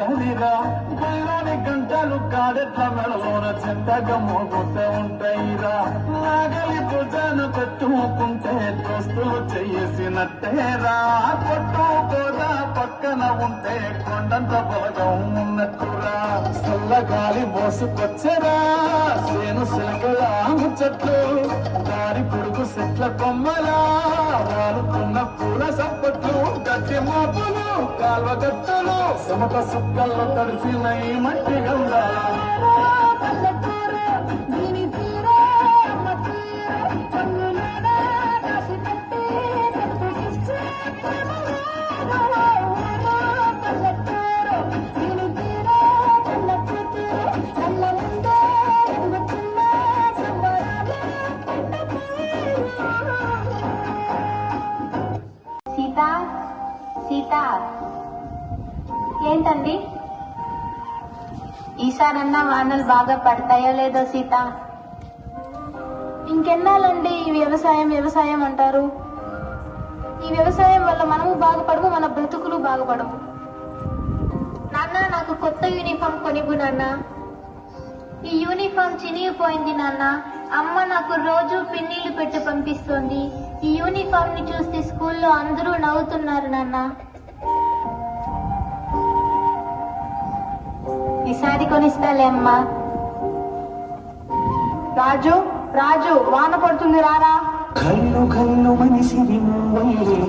ఉండాలిరా బయలోని గంటలు కాడెట్ల మెడలోన చెంతగా మోగుతూ ఉంటాయిరా నాగలి భుజాన పెట్టుకుంటే దోస్తులు చేసినట్టేరా కొట్టుకోరా పక్కన ఉంటే కొండంత బలగం ఉన్నట్టురా చల్లగాలి మోసుకొచ్చరా సేను సిలకలా చెట్లు దారి పొడుగు చెట్ల కొమ్మలా వారుతున్న పూల సప్పట్లు గట్టి మాపులు కాల్వ గట్టులు సమత సుక్కల్లో తడిసిన ఈ మట్టి గంగా సీత ఏంటండి ఈసారన్నా వానలు బాగా పడతాయో లేదో సీత? ఇంకెన్నాళ్ళండి ఈ వ్యవసాయం అంటారు? ఈ వ్యవసాయం వల్ల మనము బాగుపడము, మన బ్రతుకులు బాగుపడము. నాన్న నాకు కొత్త యూనిఫామ్ కొనివ్వు నాన్న. ఈ యూనిఫామ్ చినిగిపోయింది నాన్న. అమ్మ నాకు రోజు పిన్నీళ్లు పెట్టి పంపిస్తోంది. ఈ యూనిఫామ్ ని చూస్తే స్కూల్లో అందరూ నవ్వుతున్నారు నాన్న. ఈసారి కొనిస్తాలే అమ్మా. రాజు రాజు వాన పడుతుంది రారా. కళ్ళు కళ్ళు మనిషి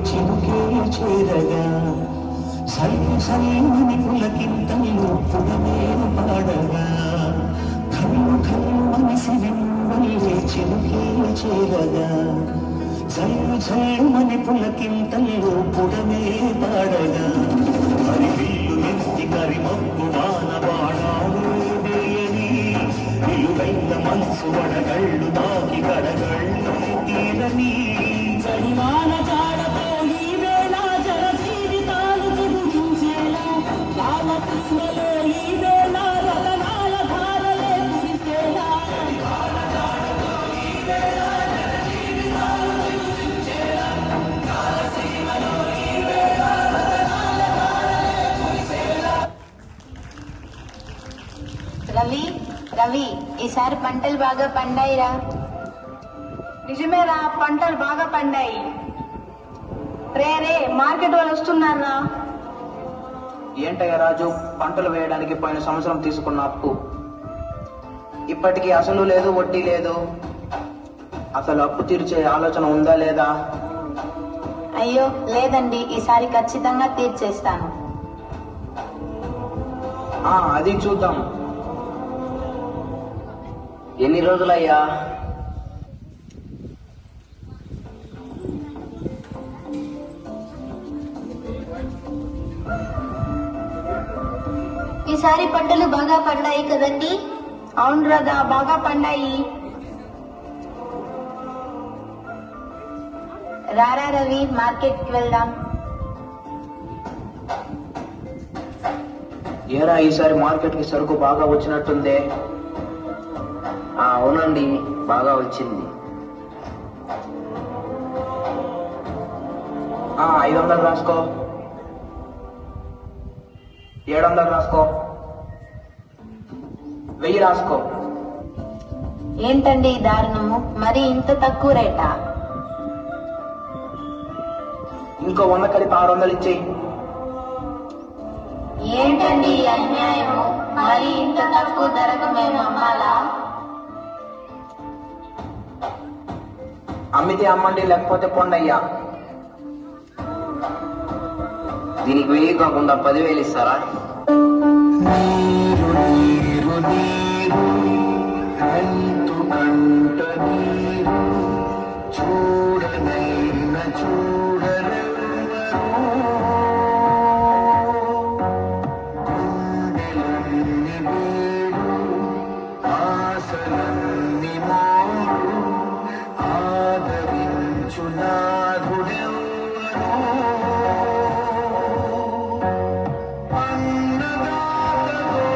చినుకే చేరగా సల్లు సల్లుని పులకింతలు పుడమే పాడగా కళ్ళు కళ్ళు మనిషి చినుకే చేరగా సల్లు సల్లుని పులకింతలు పుడమే పాడగా మరి విల్లు ఎత్తి కరిమప్పు వాన బాణాలు వేయని విలువైన మనసు వడగళ్ళు తాకి కడగళ్ళు తీరని చడివాన జాడతో ఈ వేళ జన జీవితాలు చిగురించేలా రామకృష్ణలో ఈ వేళ రతనాల ధారలే కురిసేలా రవి రవి ఈసారి పంటలు బాగా పండాయిరా. నిజమేరా, పంటలు బాగా పండాయి. రే మార్కెట్ వాళ్ళు వస్తున్నారా? ఏంటయ్య రాజు, పంటలు వేయడానికి పోయిన సంవత్సరం తీసుకున్న అప్పు ఇప్పటికీ అసలు లేదు, వడ్డీ లేదు. అసలు అప్పు తీర్చే ఆలోచన ఉందా లేదా? అయ్యో లేదండి, ఈసారి ఖచ్చితంగా తీర్చేస్తాను. అది చూద్దాం. ఎన్ని రోజులయ్యా? ఈసారి పంటలు బాగా పండాయి కదండి? అవును రాదా, బాగా పండాయి. రారా రవి, మార్కెట్కి వెళ్దాం. ఏరా ఈసారి మార్కెట్కి సరుకు బాగా వచ్చినట్టుందే? అవునండి, బాగా వచ్చింది. 500 రాసుకో, 700 రాసుకో, 1000 రాసుకో. ఏంటండి ఈ దారుణము? మరి ఇంత తక్కువ రేటా? ఇంకో 100 కలిపి 600 ఇచ్చేయి. ఏంటండి ఈ అన్యాయము? మరి ఇంత తక్కువ ధరకు మేము అమ్మాలా? అమ్మితే అమ్మండి, లేకపోతే పొండయ్యా. దీనికి 1000 కాకుండా 10,000 ఇస్తారా? నీరు నీరు నీరు ఎంతు కంట నీరు చూడనైన చూడరెవ్వరు గుండెలన్ని వేడు ఆశలన్ని మోడు ఆదరించు నాథుడెవ్వరు అన్నదాతగో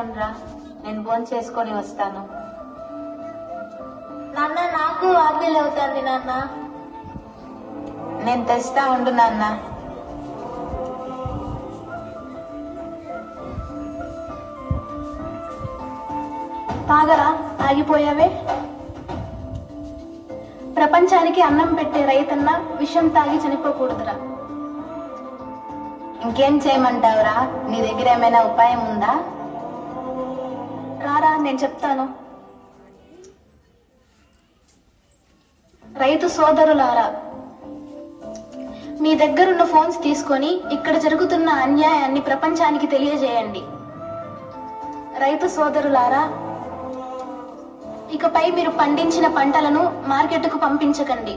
ఉండరా, నేను భోజనం చేసుకొని వస్తాను. నాన్న నాకు ఆకలి అవుతుంది నాన్న. నేను తెస్తా ఉండు నాన్న. తాగరా, ఆగిపోయావే. ప్రపంచానికి అన్నం పెట్టే రైతన్న విషం తాగి చనిపోకూడదురా. ఇంకేం చేయమంటావురా? నీ దగ్గర ఏమైనా ఉపాయం ఉందా? రారా, నేను చెప్తాను. రైతు సోదరులారా, మీ దగ్గరున్న ఫోన్స్ తీసుకొని ఇక్కడ జరుగుతున్న అన్యాయాన్ని ప్రపంచానికి తెలియజేయండి. రైతు సోదరులారా, ఇకపై మీరు పండించిన పంటలను మార్కెట్కు పంపించకండి.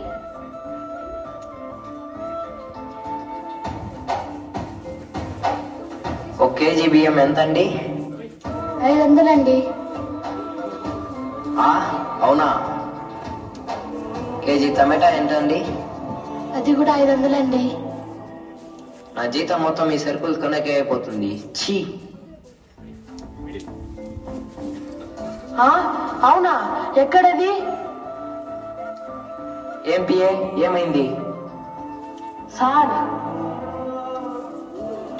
ఒక కేజీ బియ్యం ఎంతండి? 500 అండి. అవునా? కేజీ టమాటా ఎంతండి? అది కూడా 500 అండి. నా జీతం మొత్తం ఈ సరుకులు కొనకే అయిపోతుంది. ఛీ! అవునా? ఎక్కడది? ఏం పిఏ, ఏమైంది? సార్,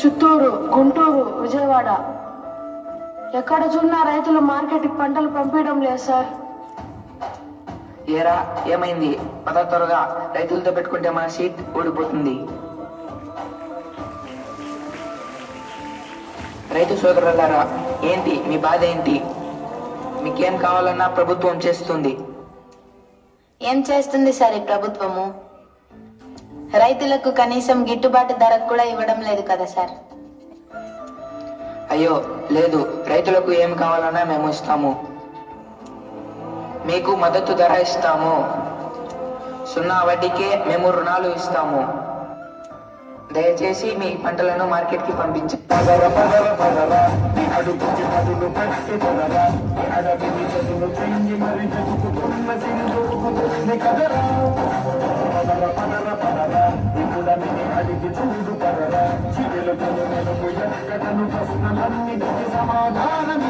చిత్తూరు, గుంటూరు, విజయవాడ ఎక్కడ చూన్నా రైతులు మార్కెట్కి పంటలు పంపించడం లేదు సార్. ఏరా, ఏమైంది? పద త్వరగా, రైతులతో పెట్టుకుంటే మన సీట్ ఓడిపోతుంది. రైతు సోదరులారా, ఏంటి మీ బాధ ఏంటి? మీకేం కావాలన్నా ప్రభుత్వం చేస్తుంది. ఏం చేస్తుంది సార్ ఈ ప్రభుత్వము? రైతులకు కనీసం గిట్టుబాటు ధరకు కూడా ఇవ్వడం లేదు కదా సార్. అయ్యో లేదు, రైతులకు ఏం కావాలన్నా మేము ఇస్తాము. మీకు మద్దతు ధర ఇస్తాము. 0 వడ్డీకే మేము రుణాలు ఇస్తాము. దయచేసి మీ పంటలను మార్కెట్కి పంపించండి. పదర పదర పదర నీ అడుగుకి పదులు పెట్టి పదరా, నీ అడవిని చదులు చెంగి మరి చదువుకున్న సింధుకుని కదరా. పదర పదర పదర నీ కులమిని అడిగి చూడు పదరా, చిరులు మెలుగు ఎక్కడను ప్రశ్నలన్నిటికి సమాధానం